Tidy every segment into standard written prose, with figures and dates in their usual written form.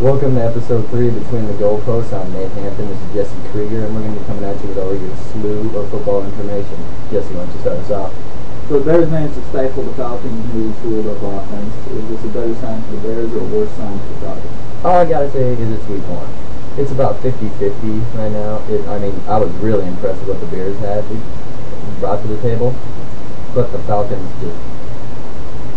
Welcome to episode 3 of Between the Goalposts. I'm Nate Hampton. This is Jesse Krieger, and we're going to be coming at you with all your slew of football information. Jesse, why don't you start us off? So the Bears managed to stifle the Falcons' newly tooled up offense. Is this a better sign for the Bears or a worse sign for the Falcons? All I got to say is it's week 1. It's about 50-50 right now. I was really impressed with what the Bears had brought to the table, but the Falcons just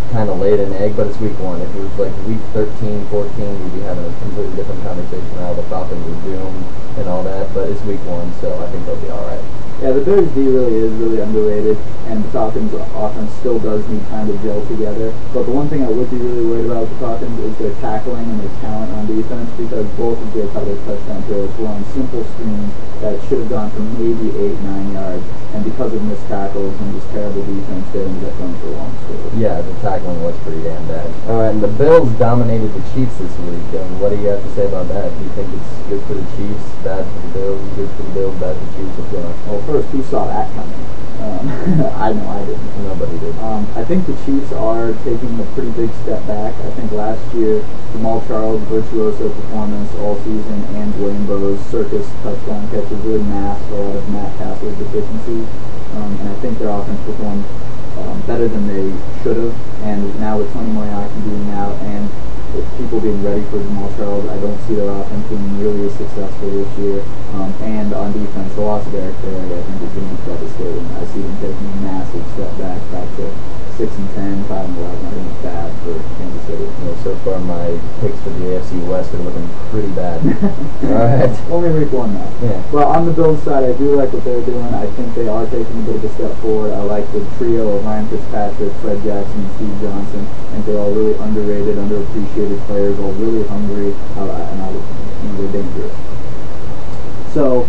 kind of laid an egg, but it's week 1. If it was like week 13, 14, we'd be having a completely different conversation now. The Falcons are doomed and all that, but it's week 1, so I think they'll be alright. Yeah, the Bears D is really underrated, and the Falcons offense still does need time to gel together. But the one thing I would be really worried about with the Falcons is their tackling and their talent on defense, because both of their touchdown throws were on simple screens that should have gone for maybe 8-9 yards, and because of missed tackles and just terrible defense, they ended up going for long scores. Yeah, the tackling was pretty damn bad. Alright, and the Bills dominated the Chiefs this week. What do you have to say about that? Do you think it's good for the Chiefs, bad for the Bills, good for the Bills, bad for the Chiefs? What's going on? Well, first, who saw that coming? I know I didn't. Nobody did. I think the Chiefs are taking a pretty big step back. I think last year, Jamal Charles' virtuoso performance all season and Dwayne circus touchdown catches really masked a lot of Matt Castle's deficiencies. And I think their offense performed better than they should have. And now with Tony Moyaki being out and with people being ready for Jamal Charles, I don't see their offense being nearly as successful this year. And on defense, the loss of Eric Berry, I think, is going to be devastating. I see them taking a massive step back to 6-10, 5-11. I think it's bad for Kansas City. Yeah, so far my picks for the AFC West are looking pretty bad. Alright. Only week 1 now. Yeah. Well, on the Bills side, I do like what they're doing. I think they are taking a bit of a step forward. I like the trio of Ryan Fitzpatrick, Fred Jackson, and Steve Johnson. I think they're all really underrated, underappreciated players, all really hungry, and they're dangerous. So,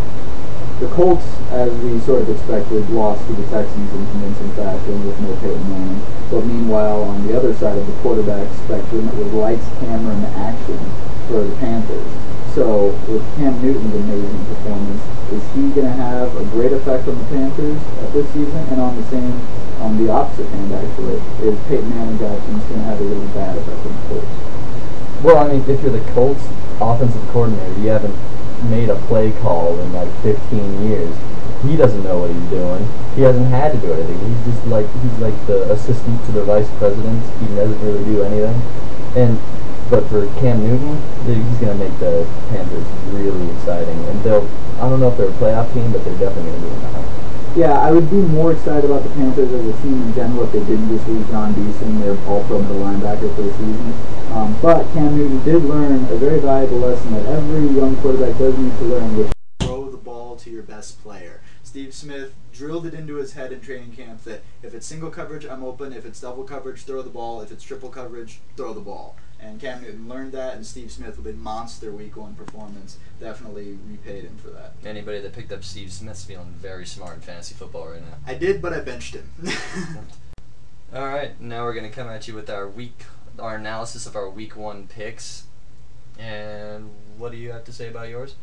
the Colts, as we sort of expected, lost to the Texans in convincing fashion with no Peyton Manning. But meanwhile, on the other side of the quarterback spectrum, it was lights, camera, and action for the Panthers. So, with Cam Newton's amazing performance, is he going to have a great effect on the Panthers this season? And on the opposite hand, actually, is Peyton Manning's actions going to have a really bad effect on the Colts? Well, if you're the Colts offensive coordinator, you haven't made a play call in like 15 years. He doesn't know what he's doing. He hasn't had to do anything. He's like the assistant to the vice president. He doesn't really do anything. But for Cam Newton, he's going to make the Panthers really exciting. And I don't know if they're a playoff team, but they're definitely going to be in the hunt. Yeah, I would be more excited about the Panthers as a team in general if they didn't just lose John Beeson, their all-pro middle linebacker for the season. But Cam Newton did learn a very valuable lesson that every young quarterback does need to learn, which is throw the ball to your best player. Steve Smith drilled it into his head in training camp that if it's single coverage, I'm open. If it's double coverage, throw the ball. If it's triple coverage, throw the ball. And Cam Newton learned that, and Steve Smith, with a monster week 1 performance, definitely repaid him for that. Anybody that picked up Steve Smith's feeling very smart in fantasy football right now. I did, but I benched him. Alright, now we're going to come at you with our analysis of our week 1 picks. And what do you have to say about yours?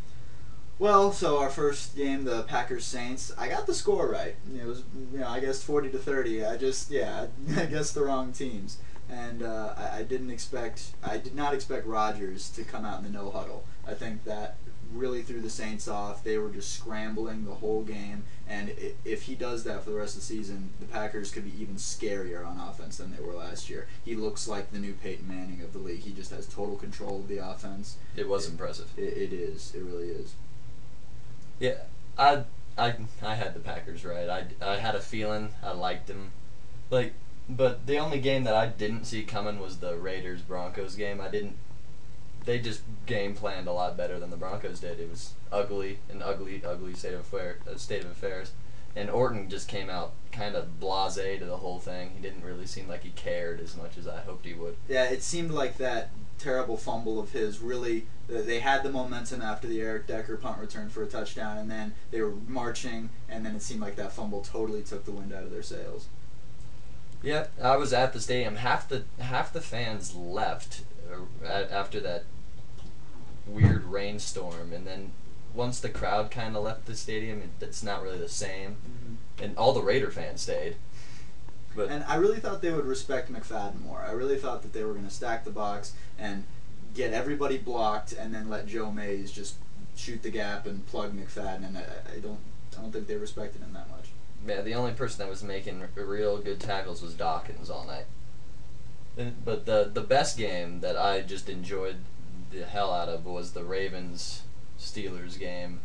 Well, so our first game, the Packers-Saints, I got the score right. It was, I guess 40-30. I guessed the wrong teams. And I did not expect Rodgers to come out in the no huddle. I think that really threw the Saints off. They were just scrambling the whole game, and if he does that for the rest of the season, the Packers could be even scarier on offense than they were last year. He looks like the new Peyton Manning of the league. He just has total control of the offense. It was impressive. It is. It really is. Yeah, I had the Packers right. I had a feeling. I liked them. But the only game that I didn't see coming was the Raiders-Broncos game. They just game planned a lot better than the Broncos did. It was ugly state of affairs. And Orton just came out kind of blasé to the whole thing. He didn't really seem like he cared as much as I hoped he would. Yeah, it seemed like that terrible fumble of his really, they had the momentum after the Eric Decker punt return for a touchdown, and then they were marching, and then it seemed like that fumble totally took the wind out of their sails. Yeah, I was at the stadium. Half the fans left after that weird rainstorm, and then once the crowd kind of left the stadium, it's not really the same. Mm-hmm. And all the Raider fans stayed. And I really thought they would respect McFadden more. I really thought that they were going to stack the box and get everybody blocked and then let Joe Mays just shoot the gap and plug McFadden, and I don't think they respected him that much. Yeah, the only person that was making real good tackles was Dawkins all night. But the best game that I just enjoyed the hell out of was the Ravens-Steelers game.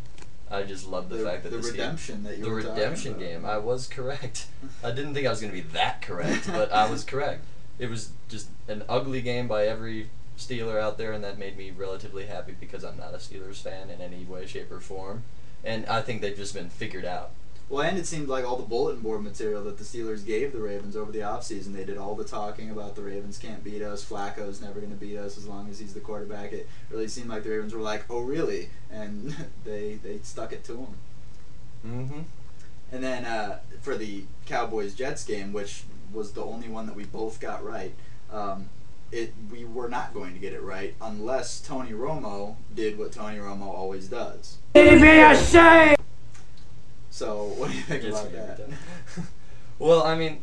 I just loved the fact that the redemption that you the were redemption talking about. game. I was correct. I didn't think I was going to be that correct, but I was correct. It was just an ugly game by every Steeler out there, and that made me relatively happy because I'm not a Steelers fan in any way, shape, or form. And I think they've just been figured out. Well, and it seemed like all the bulletin board material that the Steelers gave the Ravens over the offseason, they did all the talking about the Ravens can't beat us, Flacco's never going to beat us as long as he's the quarterback. It really seemed like the Ravens were like, oh, really? And they stuck it to him. Mm-hmm. And then for the Cowboys-Jets game, which was the only one that we both got right, we were not going to get it right unless Tony Romo did what Tony Romo always does. So, what do you think about that? Well, I mean,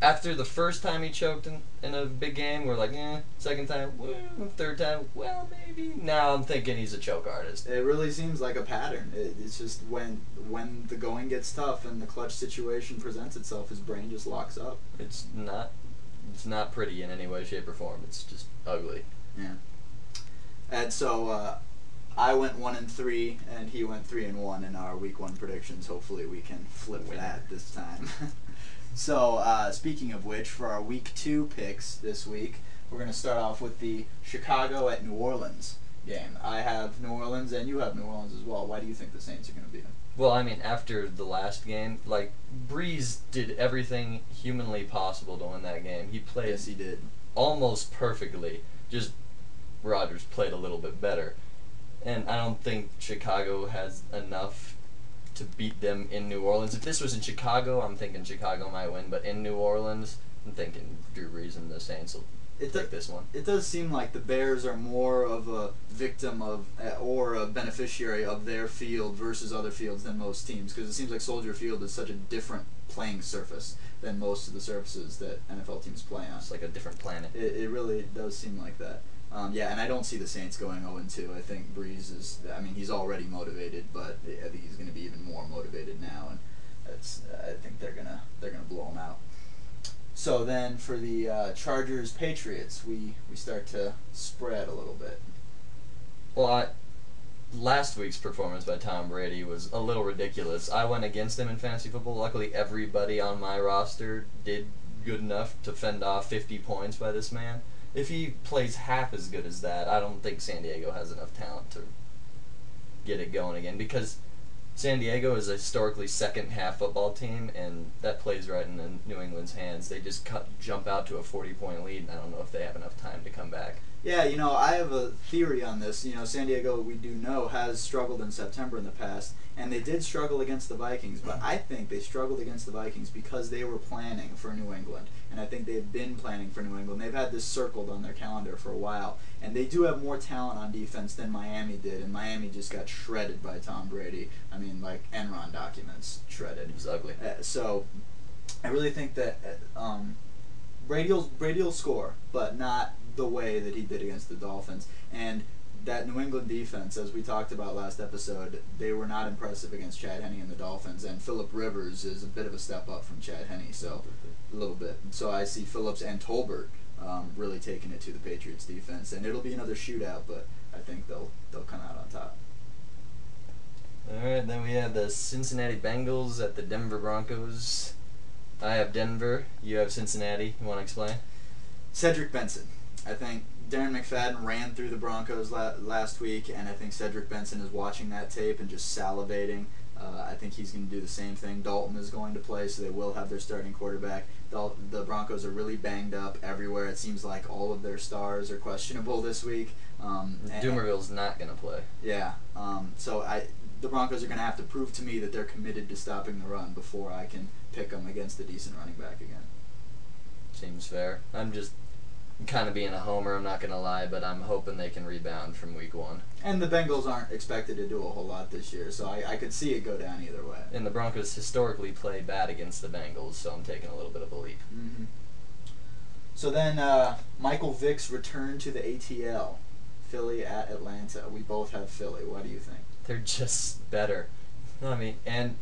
after the first time he choked in a big game, we're like, second time, well, third time, well, maybe. Now I'm thinking he's a choke artist. It really seems like a pattern. It's just when the going gets tough and the clutch situation presents itself, his brain just locks up. It's not pretty in any way, shape, or form. It's just ugly. Yeah. And so, I went 1-3, and he went 3-1 in our Week 1 predictions. Hopefully, we can flip that this time. So, speaking of which, for our Week 2 picks this week, we're going to start off with the Chicago at New Orleans game. I have New Orleans, and you have New Orleans as well. Why do you think the Saints are going to beat them? Well, I mean, after the last game, like, Breeze did everything humanly possible to win that game. He played Yes, he did. almost perfectly. Just Rodgers played a little bit better. And I don't think Chicago has enough to beat them in New Orleans. If this was in Chicago, I'm thinking Chicago might win. But in New Orleans, I'm thinking Drew Brees and the Saints will take this one. It does seem like the Bears are more of a victim of or a beneficiary of their field versus other fields than most teams, because it seems like Soldier Field is such a different playing surface than most of the surfaces that NFL teams play on. It's like a different planet. It really does seem like that. Yeah, and I don't see the Saints going 0-2. I think Breeze is. I mean, he's already motivated, but I think he's going to be even more motivated now, and I think they're gonna blow him out. So then for the Chargers Patriots, we start to spread a little bit. Well, last week's performance by Tom Brady was a little ridiculous. I went against him in fantasy football. Luckily, everybody on my roster did good enough to fend off 50 points by this man. If he plays half as good as that, I don't think San Diego has enough talent to get it going again, because San Diego is a historically second-half football team, and that plays right in New England's hands. They just jump out to a 40-point lead, and I don't know if they have enough time to come back. Yeah, I have a theory on this. San Diego, we do know, has struggled in September in the past, and they did struggle against the Vikings, but I think they struggled against the Vikings because they were planning for New England, and I think they've been planning for New England. They've had this circled on their calendar for a while, and they do have more talent on defense than Miami did, and Miami just got shredded by Tom Brady. I mean, like Enron documents shredded. It was ugly. So I really think that Brady will score, but not the way that he did against the Dolphins. And that New England defense, as we talked about last episode, they were not impressive against Chad Henne and the Dolphins. And Phillip Rivers is a bit of a step up from Chad Henne, so a little bit. So I see Phillips and Tolbert really taking it to the Patriots defense, and it'll be another shootout, but I think they'll come out on top. All right, then we have the Cincinnati Bengals at the Denver Broncos. I have Denver. You have Cincinnati. You want to explain? Cedric Benson. I think Darren McFadden ran through the Broncos last week, and I think Cedric Benson is watching that tape and just salivating. I think he's going to do the same thing. Dalton is going to play, so they will have their starting quarterback. The Broncos are really banged up everywhere. It seems like all of their stars are questionable this week. Doomerville's not going to play. Yeah. So the Broncos are going to have to prove to me that they're committed to stopping the run before I can pick them against a decent running back again. Seems fair. I'm just kind of being a homer, I'm not going to lie, but I'm hoping they can rebound from week 1. And the Bengals aren't expected to do a whole lot this year, so I could see it go down either way. And the Broncos historically play bad against the Bengals, so I'm taking a little bit of a leap. Mm-hmm. So then Michael Vick's return to the ATL. Philly at Atlanta. We both have Philly. What do you think? They're just better. I mean, and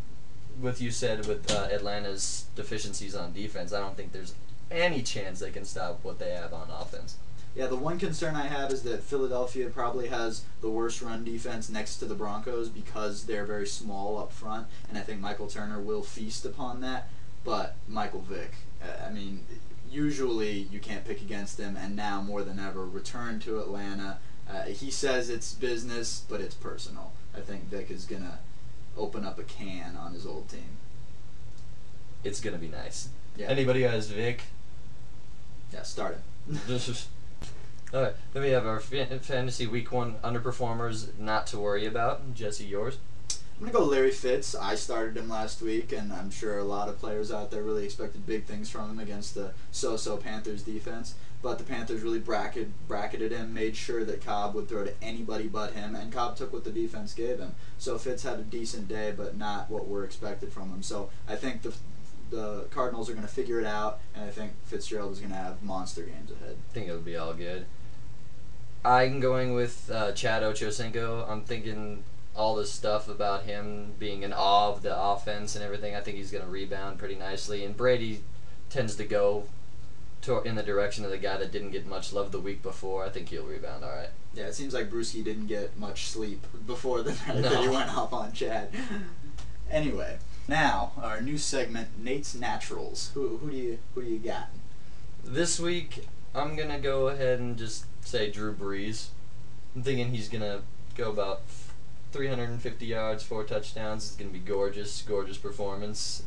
with you said with Atlanta's deficiencies on defense, I don't think there's any chance they can stop what they have on offense. Yeah, the one concern I have is that Philadelphia probably has the worst run defense next to the Broncos because they're very small up front, and I think Michael Turner will feast upon that. But Michael Vick, I mean, usually you can't pick against him, and now more than ever, return to Atlanta. He says it's business, but it's personal. I think Vick is going to open up a can on his old team. It's going to be nice. Yeah. Anybody who has Vic? Yeah, start it. Alright, then we have our fantasy week 1 underperformers not to worry about. Jesse, yours? I'm going to go Larry Fitz. I started him last week, and I'm sure a lot of players out there really expected big things from him against the so-so Panthers defense. But the Panthers really bracketed him, made sure that Cobb would throw to anybody but him, and Cobb took what the defense gave him. So Fitz had a decent day, but not what we're expected from him. So I think the Cardinals are going to figure it out, and I think Fitzgerald is going to have monster games ahead. I think it'll be all good. I'm going with Chad Ochocinco. I'm thinking all this stuff about him being in awe of the offense and everything. I think he's going to rebound pretty nicely. And Brady tends to go in the direction of the guy that didn't get much love the week before. I think he'll rebound all right. Yeah, it seems like Brewski didn't get much sleep before the night that he went off on Chad. Anyway, now our new segment, Nate's Naturals. Who do you got? This week, I'm going to go ahead and just say Drew Brees. I'm thinking he's going to go about 350 yards, 4 touchdowns. It's going to be gorgeous performance.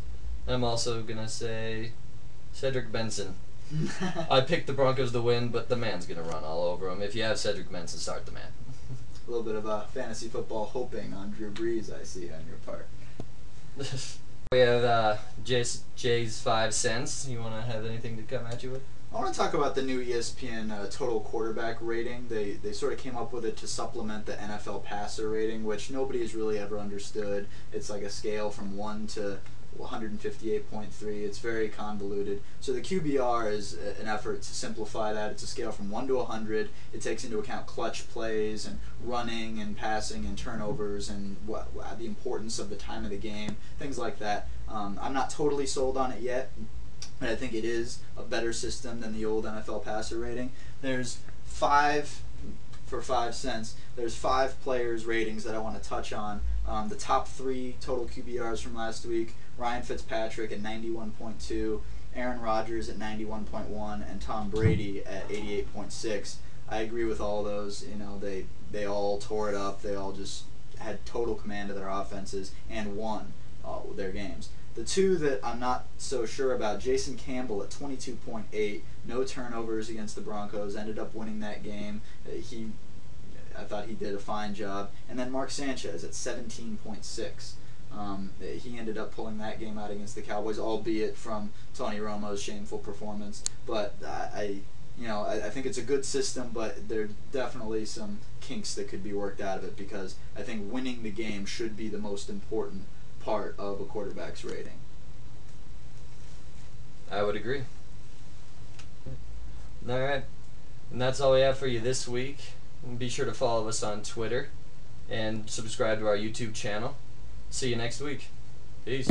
I'm also going to say Cedric Benson. I picked the Broncos to win, but the man's going to run all over him. If you have Cedric Benson, start the man. A little bit of fantasy football hoping on Drew Brees, I see, on your part. We have Jay's 5 cents. You want to have anything to come at you with? I want to talk about the new ESPN total quarterback rating. They sort of came up with it to supplement the NFL passer rating, which nobody has really ever understood. It's like a scale from 1 to 158.3. It's very convoluted. So the QBR is an effort to simplify that. It's a scale from 1 to 100. It takes into account clutch plays and running and passing and turnovers and the importance of the time of the game, things like that. I'm not totally sold on it yet, but I think it is a better system than the old NFL passer rating. There's 5 cents. There's 5 players' ratings that I want to touch on. The top 3 total QBRs from last week: Ryan Fitzpatrick at 91.2, Aaron Rodgers at 91.1, and Tom Brady at 88.6. I agree with all those. You know, they all tore it up. They all just had total command of their offenses and won their games. The 2 that I'm not so sure about: Jason Campbell at 22.8, no turnovers against the Broncos, ended up winning that game. I thought he did a fine job. And then Mark Sanchez at 17.6. He ended up pulling that game out against the Cowboys, albeit from Tony Romo's shameful performance. But I think it's a good system, but there are definitely some kinks that could be worked out of it, because I think winning the game should be the most important part of a quarterback's rating. I would agree. All right. And that's all we have for you this week. Be sure to follow us on Twitter and subscribe to our YouTube channel. See you next week. Peace.